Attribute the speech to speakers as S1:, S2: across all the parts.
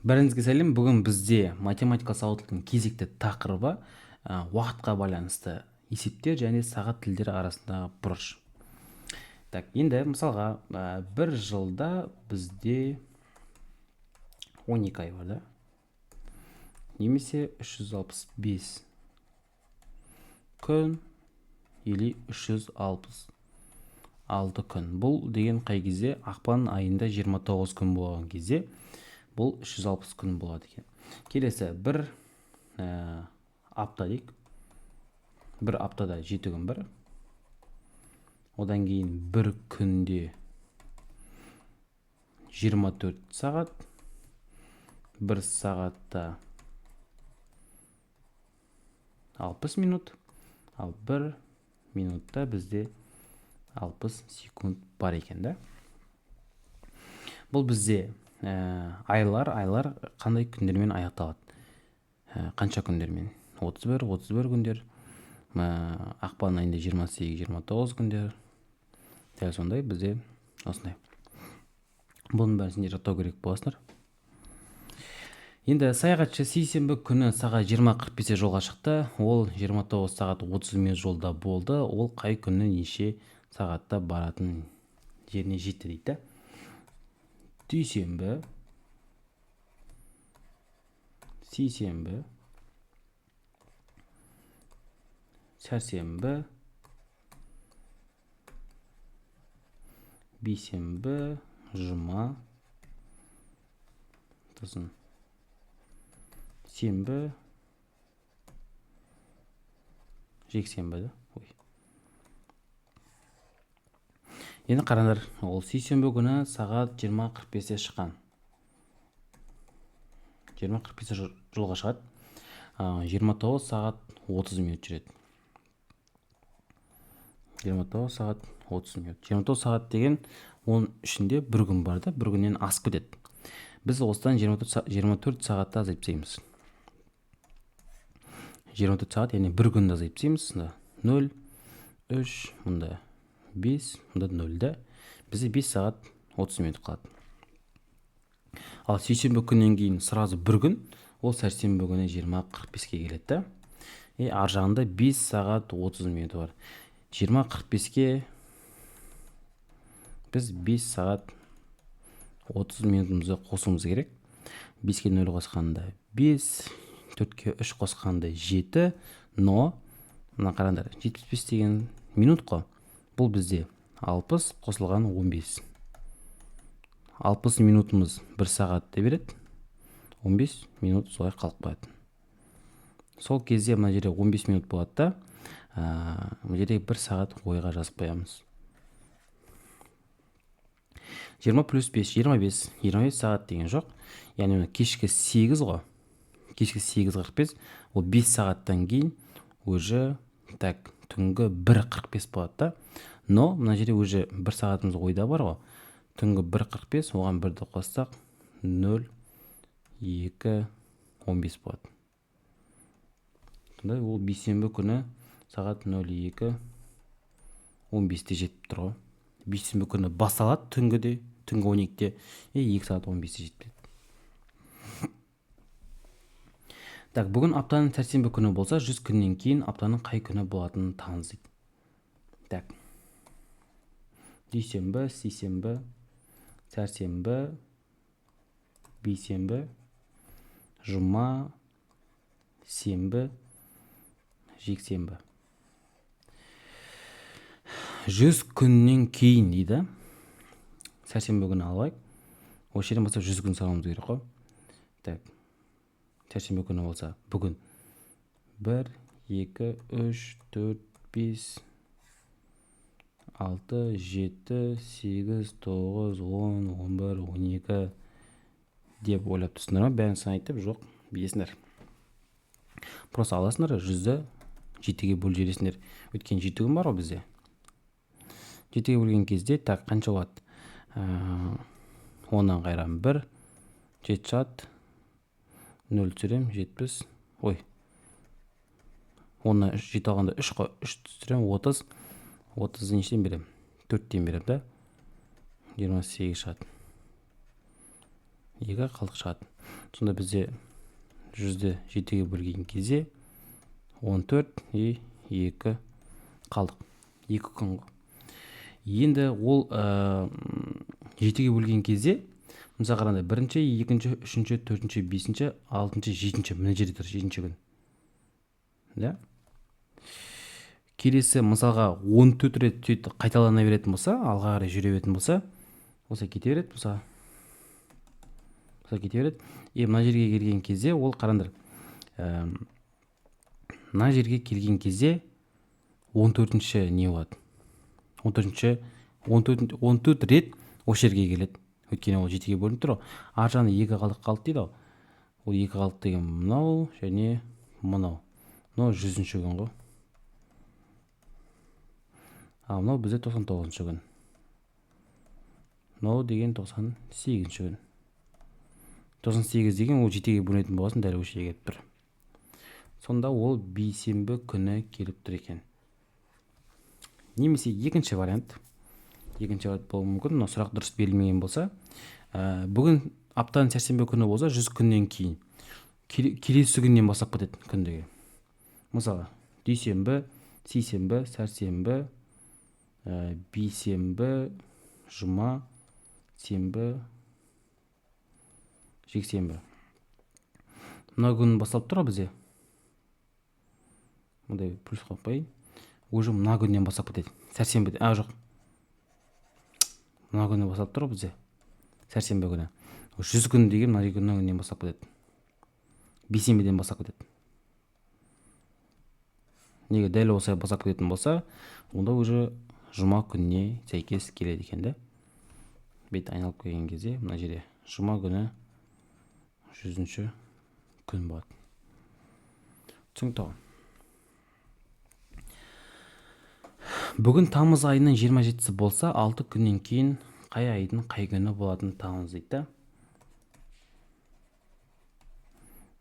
S1: Бәріңізге сәлем. Бүгін бізде математика сауаттылықтың кезекті тақырыбы уақытқа байланысты есептер және сағат тілдері арасындағы бұрыш. Так, енді мысалға бір жылда бізде 12 ай бар, да? Немесе 365 күн или 366 күн. Бұл деген қай кезде? Ақпан айында 29 күн болған кезде бұл 360 күн болады екен. Келесі бір апта дейік. Бір аптада 7 күн бар. Одан кейін бір күнде 24 сағат. Бір сағатта 60 минут. Ал бір минутта бізде 60 секунд бар екен, да? Бұл бізде айлар қандай күндермен аяқталады? Қанша күндермен? 31 күндер. Ақпан айында 28-29 күндер. Дәл сондай бізде осындай. Бұның бәрін сендер жаттау керек боласыңдар. Енді саяхатшы сейсенбі күні сағат 20:45-те жолға шықты. Ол 29 сағат 30 минут жолда болды. Ол қай күні неше сағатта баратын жеріне жетті дейді. Дүйсенбі, сейсенбі, сәрсенбі, бейсенбі, жұма, сенбі, жексенбі, да? Енді қараңдар, ол сейсенбі күні сағат 20:45-те шыққан. 20:45-те жолға шығады. 29 сағат 30 минут жүреді. 29 сағат 30 минут. 29 сағат деген оның ішінде бір күн бар, да? Бір күннен асып кетеді. Біз осыдан 24 сағатта азайып тастаймыз. 24 сағат, яғни бір күнді азайып тастаймыз. 0, 3, мұнда 5, мұнда 0, да? Бізде 5 сағат 30 минут қалады. Ал сейсенбі күннен кейін сразу бір күн, ол сәрсенбі күні 20:45-ке келеді, да? Ар жағында 5 сағат 30 минут бар. 20:45-ке біз 5 сағат 30 минутымызды қосуымыз керек. 5-ке 0 қосқанда 5, 4-ке 3 қосқанда 7, но мына қараңдар, 75 деген минут қой. Бұл бізде 60 қосылған 15. 60 минутымыз 1 сағатты береді. 15 минут солай қалып қояды. Сол кезде мына жерде 15 минут болады, да? Мына жерде 1 сағат ойға жазып қоямыз. 20 плюс 5, 25. 25 сағат деген жоқ. Яғни кешкі 8 ғой. Кешкі 8:45. Ол 5 сағаттан кейін уже түнгі 1:45 болады, да? Но мына жерде уже 1 сағатымыз ойда бар ғой. Түнгі 1:45, оған 1-ді қоссақ 0, 2, 15 болады. Сонда ол бейсенбі күні сағат 02, 15-те жетіп тұр ғой. Бейсенбі күні басталады түнгі 12-те, 2 сағат 15-те жетіп. Так, бүгін аптаның сәрсенбі күні болса, 100 күннен кейін аптаның қай күні болатынын таныз дейді. Так. Дүйсенбі, сейсенбі, сәрсенбі, бейсенбі, жұма, сенбі, жексенбі. 100 күннен кейін дейді. Сәрсенбі күні алайық. Осы жерден бастап 100 күн салуымыз керек қой. Так. Сәрсенбі күні болса, бүгін 1, 2, 3, 4, 5, 6, 7, 8, 9, 10, 11, 12 деп ойлап тұрсыңдар ма? Бәрін санайтып, жоқ, білесіңдер. Просто аласыңдар, 100-ді 7-ге бөліп жібересіңдер. Өткен 7 күн бар ғой бізде. 7-ге бөлген кезде, так, қанша болады? 10-нан қайрам 1, 7 шығады. 0 түсірем, 70, ой. 10-на 7 алғанда 3 қой, 3 түсірем, 30. 30-ды нешеден берем? 4-тен берем, да? 28 шығады. 2 қалдық шығады. Сонда бізде 100-ді 7-ге бөлген кезде 14 и 2 қалдық. 2 күн ғой. Енді ол 7-ге бөлген кезде мысалы қараңдар, 1-ші, 2-ші, 3-ші, 4-ші, 5-ші, 6-ші, 7-ші мына жерде тұр, 7-ші күн. Да? Келесі мысалға 14 рет сөйтіп қайталана беретін болса, алға қарай жүре беретін болса, осылай кете береді, осылай кете береді. Мына жерге келген кезде ол қараңдар. Мына жерге келген кезде 14-ші не болады? 14 рет осы жерге келеді. Өйткені ол 7-ге бөлініп тұр. Ар жағында 2 қалдық дейді. Ол 2 қалдық деген мынау және мынау. Мынау 100-ші күн ғой. Ал мынау бізде 99-ші күн. Мынау деген 98-ші күн. 98 деген ол 7-ге бөлінетін болғасын дәл осы жерге келіп тұр. Сонда ол бейсенбі күні келіп тұр екен. Немесе екінші вариант болуы мүмкін. Мына сұрақ дұрыс берілмеген болса, бүгін аптаның сәрсенбі күні болса, 100 күннен кейін келесі күннен бастап кетеді күндегі. Мысалы, дүйсенбі, сейсенбі, сәрсенбі, бейсенбі, жұма, сенбі, жексенбі. Мына күн басталып тұр бізде. Мұндай плюс қойып, уже мына күннен бастап кетеді. Сәрсенбі, жоқ. Мына күні басталып тұр бізде. Сәрсенбі күні. 100 күн деген мына күннен бастап кетеді. Бейсенбіден бастап кетеді. Неге дәл осылай бастап кететін болса, онда уже жұма күніне сәйкес келеді екен да. Бет айналып келген кезде мына жерде жұма күні 100-ші күн болады. Түсінікті. Бүгін тамыз айының 27-сі болса, 6 күннен кейін қай айдың қай күні болатын тамыз дейді.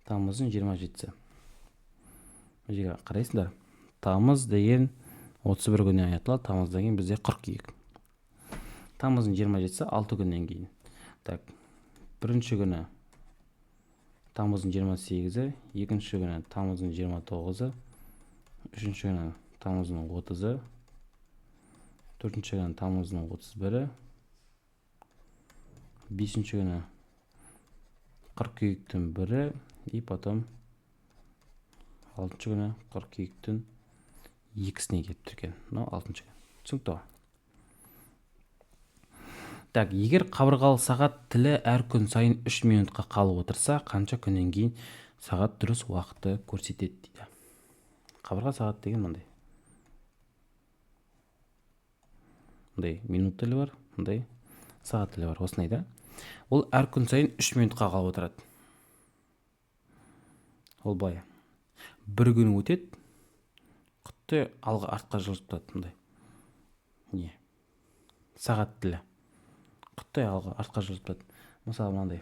S1: Тамыздың 27-сі. Жерге қарайсыңдар. Тамыз деген 31 күннен аяқталады. Тамыз деген бізде 42. Тамыздың 27-сі 6 күннен кейін. Так, бірінші күні тамыздың 28-і, екінші күні тамыздың 29-і, үшінші күні тамыздың 30-і, төртінші күні тамыздың 31-і, бесінші күні қыркүйектің 1-і, и потом алтыншы күні қыркүйектің 2-сіне келіп тұрген. Мынау алтыншы күн. Түсінікті. Так, егер қабырғалы сағат тілі әр күн сайын 3 минутқа қалып отырса, қанша күннен кейін сағат дұрыс уақытты көрсетеді дейді. Қабырға сағат деген мындай. Мындай минут тілі бар, мындай сағат тілі бар. Осындай да. Ол әр күн сайын 3 минутқа қалып отырады. Ол былай. Бір күн өтеді, құтты алға артқа жылжып тұрады мындай. Не? Сағат тілі. Құттай алға артқа жылжып тұрады. Мысалы мынандай.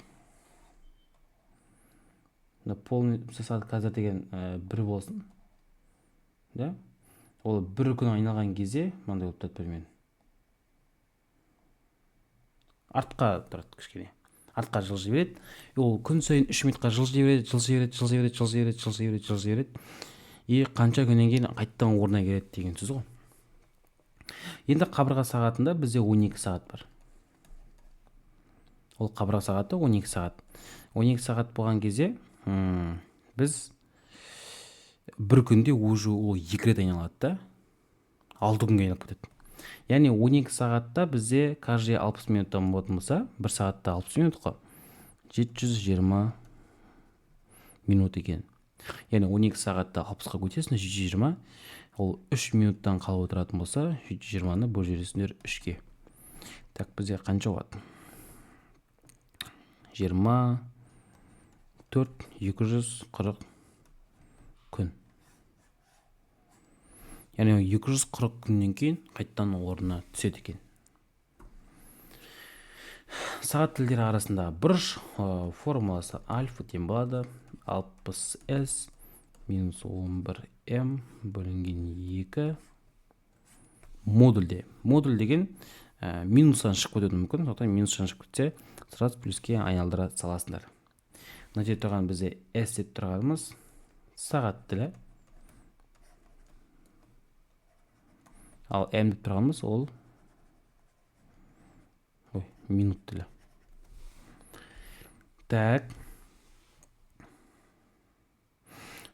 S1: Полный сағат қазір деген бір болсын. Да? Ол бір күн айналған кезде мынандай болып тұрады бірмен. Артқа тұрады кішкене. Артқа жылжи береді. Ол күн сайын 3 минутқа жылжи береді. И қанша күннен кейін қайттан орнына келеді деген сөз ғой. Енді қабырға сағатында бізде 12 сағат бар. Ол қабырға сағаты 12 сағат. 12 сағат болған кезде біз бір күнде уже ол 2 рет айналады да. 6 күнге айналып кетеді. Яғни 12 сағатта бізде каждый 60 минуттан болатын болса, 1 сағатта 60 минутқа 720 минут екен. Яғни 12 сағатта 60-қа көтесін 720, ол 3 минуттан қалып отыратын болса, 720-ны бөліп жібересіңдер 3-ке. Так, бізде қанша болады? 24 240 күн. Яғни 240 күннен кейін қайттан орнына түседі екен. Сағат тілдері арасында бұрыш формуласы альфа тең болады 60s минус 11m бөлінген 2 модульде. Модуль деген минустан шығып кетуі мүмкін. Сондықтан минустан шығып кетсе сразу плюске айналдыра саласыңдар. Мына жерде тұрған бізде S деп тұрғанымыз сағат тілі. Ал M деп тұрғанымыз ол минут тілі. Так.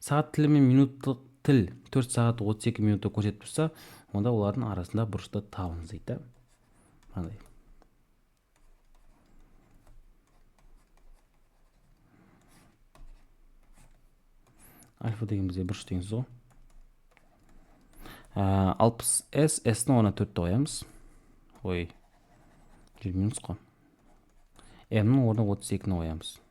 S1: Сағат тілі мен минуттық тіл 4 сағат 32 минутты көрсетіп тұрса, онда олардың арасында бұрышты табыңыз дейді. Мынандай. Альфа деген бізде бұрыш деген сөз ғой. 60S, S-ні орнына 4-ті қоямыз. Ой, минус қой. M-нің орнына 32-ні қоямыз.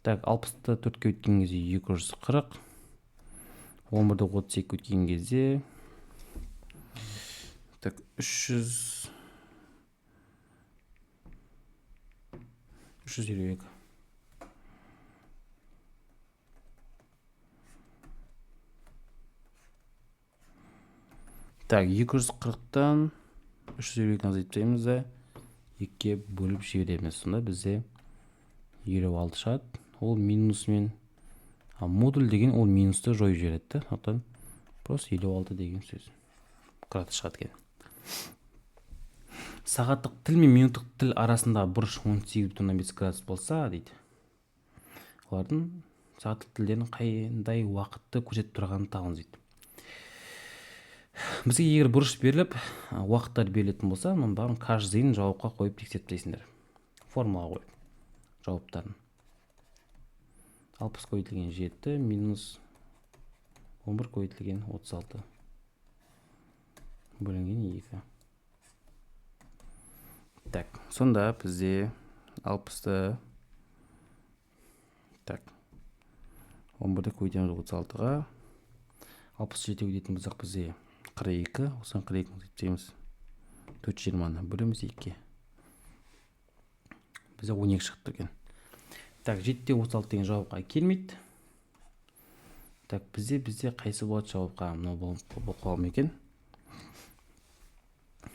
S1: Так, 60-ты 4-ке өткен кезде 240. 11-ді 32 өткен кезде так, 322. Так, 240-тан 322-ні азайтпаймыз да 2-ке бөліп жібереміз. Сонда бізде 56 шығады. Ол минусымен, модуль деген ол минусты жойып жібереді. Сондықтан просто 56 деген сөз. Градус шығады екен. Сағаттық тіл мен минуттық тіл арасында бұрыш 18,5 градус болса, дейді. Олардың сағаттық тілдердің қандай уақытты көрсетіп тұрғанын табыңыз дейді. Бізге егер бұрыш беріліп, уақыттар берілетін болса, мұның бәрін каждыйын жауапқа қойып тексеріп формулаға қойып жауаптарын. 60 көйтілген 7 минус 11 көйтілген 36 бөлінген 2. Так, сонда бізде 60-ты так 11-ді көйтеміз 36-ға, 67 көйтетін болсақ бізде 42, осыған 42-ні көйтеміз 420-ны бөлеміз 2-ке. Бізде 12 шығып тұрген. Так, 7-те 36 деген жауапқа келмейді. Так, бізде қайсы болады жауапқа? Мынау болып қалым екен.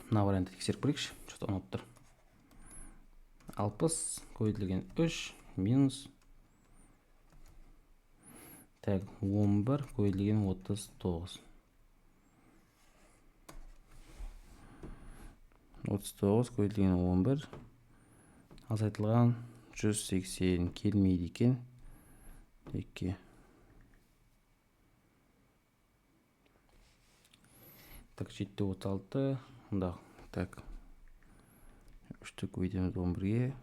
S1: Мына вариантты тексеріп көрейікші. Что-то ұнап тұр. 60 көйтілген 3 минус так 11 көйтілген 39. 39 көйтілген 11 азайтылған 180 келмейді екен. 2. Так, 7-те 36. Онда, так. 3-ті көйтеміз 11-ге.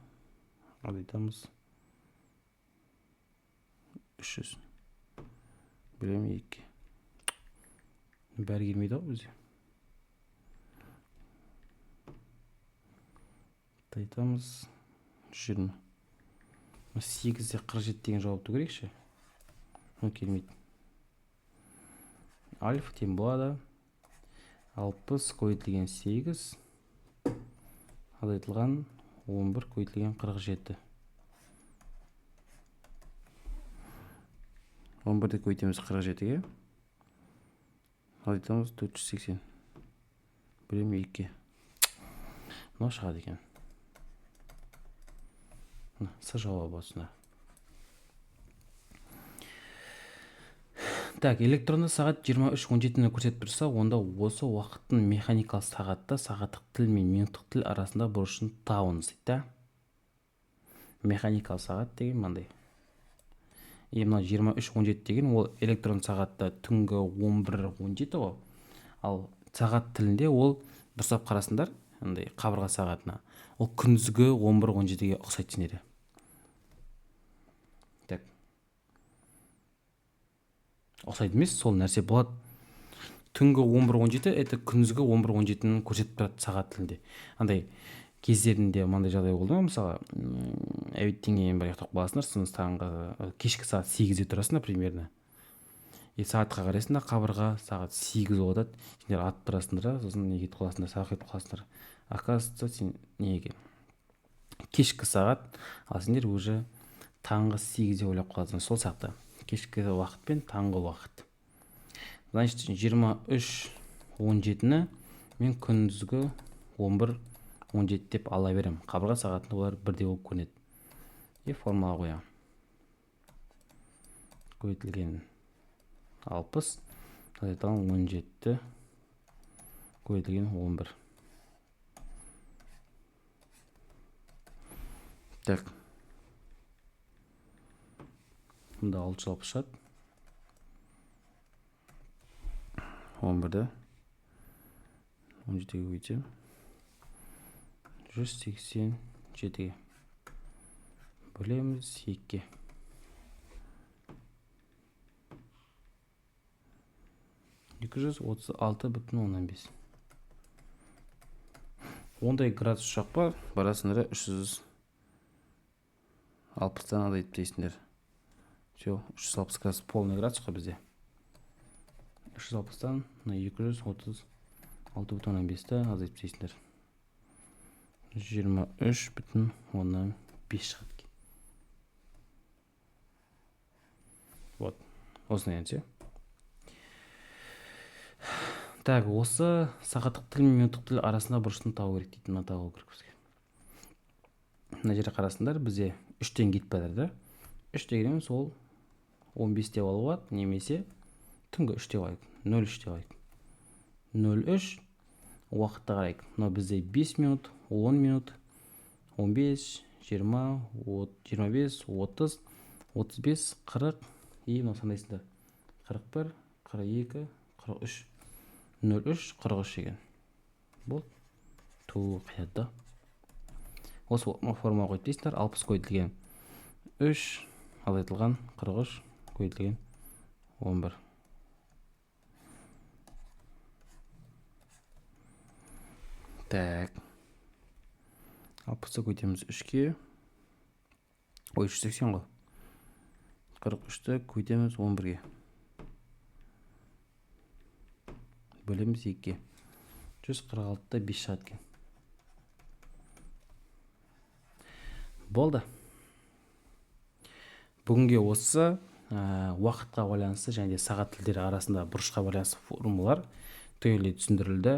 S1: Азайтамыз. 300. Білем 2. Бәрі келмейді ғой бізде. Азайтамыз 120. 8-де 47 деген жауапты көрейікші. Ол келмейді. Альфа тең болады. 60 көйтілген 8 азайтылған 11 көйтілген 47. 11-ді көйтеміз 47-ге. Азайтамыз 480. Бөлем 2. Мынау шығады екен. С жауабы осында. Так, электронды сағат 23:17-ні көрсетіп тұрса, онда осы уақыттың механикалық сағатта сағаттық тіл мен минуттық тіл арасында бұрышын табыңыз дейді. Механикалық сағат деген мынандай. Мына 23:17 деген ол электрон сағатта түнгі 11:17 ғой. Ал сағат тілінде ол дұрыстап қарасыңдар, андай қабырға сағатына. Ол күндізгі 11:17-ге ұқсайды сендерде. Так. Ұқсайды емес, сол нәрсе болады. Түнгі 11:17 это күндізгі 11:17-ні көрсетіп тұрады сағат тілінде. Андай кездерінде мынандай жағдай болды ма, мысалы, әуеттен бір ұйықтап қаласыңдар, сіз таңғы кешкі сағат 8-де тұрасыңдар примерно. Сағатқа қарайсыңдар, қабырға сағат 8 болады. Сендер атып тұрасыңдар, сосын неге кетіп қаласыңдар, сағат кетіп қаласыңдар. Оказывается, сен неге кешкі сағат, ал сендер уже таңғы 8-де ойлап қаласыңдар. Сол сияқты кешкі уақыт пен таңғы уақыт. Значит, 23:17-ні мен күндізгі 11 17 деп ала берем. Қабырға сағатында олар бірдей болып көрінеді. Формула қоямын. Көбейтілген 60 азайтылған 17 көбейтілген 11. Так. Мұнда 660 шығады. 11-ді 17-ге көбейтсем 187-ге бөлеміз 2-ге. 236,15. Ондай градус жоқ па? Барасыңдар 360-тан азайтып дейсіңдер. Все, 360 градус полный градус қой бізде. 360-тан 236,15-ті азайтып дейсіңдер. 23,5 шығады. Вот, осыны енді. Так, осы сағаттық тіл мен минуттық тіл арасында бұрышын табу керек дейді. Мына табу керек бізге. Мына жерге қарасыңдар, бізде 3-тен кетіп жатыр да. 3 дегеніміз ол 15 деп алуға болады, немесе түнгі 3 деп алайық. 03 деп алайық. 03 уақытта қарайық. Мына бізде 5 минут, 10 минут, 15, 20, 25, 30, 35, 40 и мына сандайсыңдар. 41, 42, 43. 03, 43 деген. Бұл туу қайтады да. Осы форма қойып дейсіңдер. 60 көбейтілген 3 азайтылған 43 көбейтілген 11. Так. 60-ты көбейтеміз 3-ге. 380 ғой. 43-ті көбейтеміз 11-ге. Бөлеміз 2-ге. 146-та 5 шығады екен. Болды. Бүгінге осы уақытқа байланысты және де сағат тілдері арасында бұрышқа байланысты формулалар түгелдей түсіндірілді.